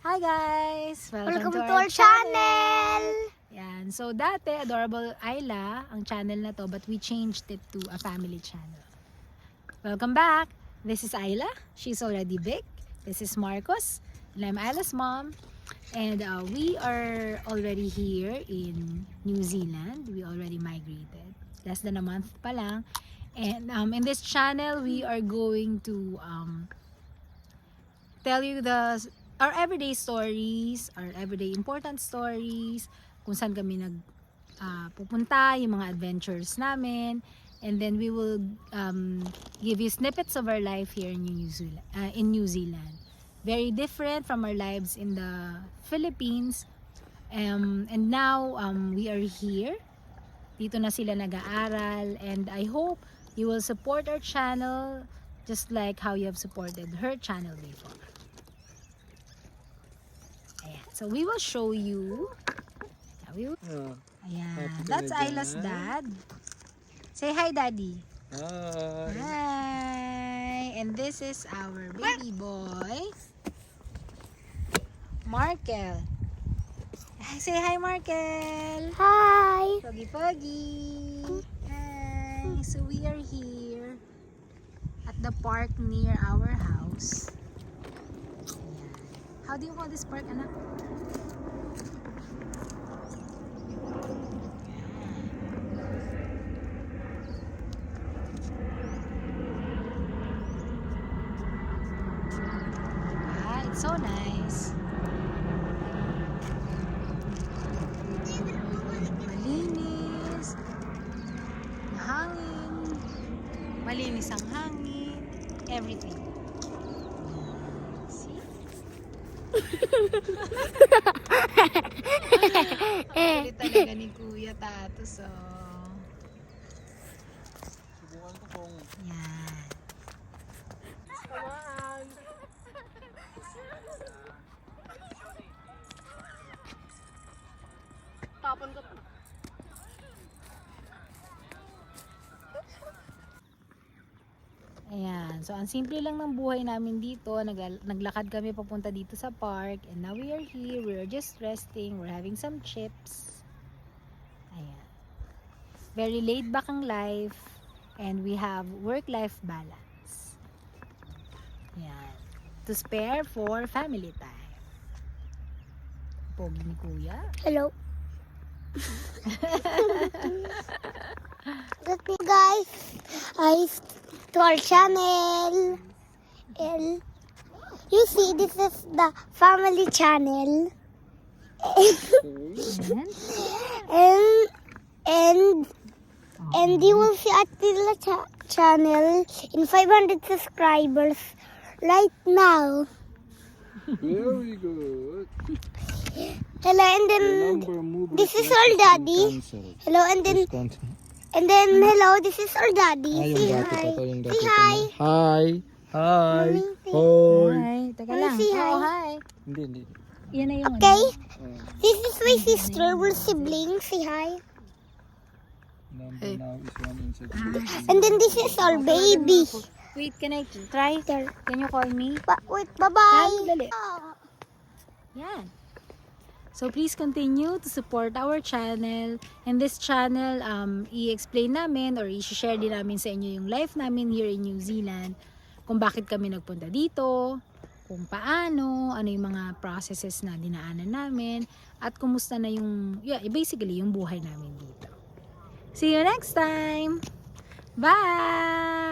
Hi guys! Welcome to our channel! Yan. So dati, Adorable Ayla ang channel na to, but we changed it to a family channel. Welcome back! This is Ayla. She's already big. This is Marcos. And I'm Ayla's mom. And we are already here in New Zealand. We already migrated. Less than a month pa lang. And in this channel, we are going to tell you our everyday stories, our everyday important stories, kung saan kami pupunta, yung mga adventures namin, and then we will give you snippets of our life here in New Zealand. Very different from our lives in the Philippines. And now we are here. Dito na sila nag-aaral, and I hope you will support our channel just like how you have supported her channel before. Ayan. So we will show you. Ayan. That's Ayla's dad. Say hi, Daddy. Hi. Hi. And this is our baby boy, Markel. Say hi, Markel. Hi! Pogi Pogi. Hi. So we are here at the park near our house. Ayan. How do you call this park, anak? It's so nice. Malinis. Hangin. Malinis ang hangin. Everything. See? Ang kulit talaga ni Kuya Tato. So, Subukan ko kung yan. Tapon ko pa. Ayan. So, ang simple lang ng buhay namin dito. Naglakad kami papunta dito sa park. And now we are here. We are just resting. We're having some chips. Ayan. Very laid back ang life. And we have work-life balance. Ayan. To spare for family time. Pogi ni Kuya. Hello. Good me guys. To our channel. And you see, this is the family channel. And you will see Attila channel in 500 subscribers right now. very good. Hello, and then this is our daddy. Hello, and then hello, this is our daddy. Say hi. Say hi. Hi. Hi. Mommy, say Hoy. Hi. Teka Wanna lang. say hi? Oh, hi. Hindi. Yan na yung Okay, ano. this is my sister. We're siblings. Say hi. Number now is 1 inside. And then this is our baby. Wait, can I try? There. Can you call me? Wait, bye-bye. Dali. Yan. So please continue to support our channel. In this channel, i-explain namin or i-share din namin sa inyo yung life namin here in New Zealand. Kung bakit kami nagpunta dito, kung paano, ano yung mga processes na dinaanan namin, at kumusta na yung, basically yung buhay namin dito. See you next time! Bye!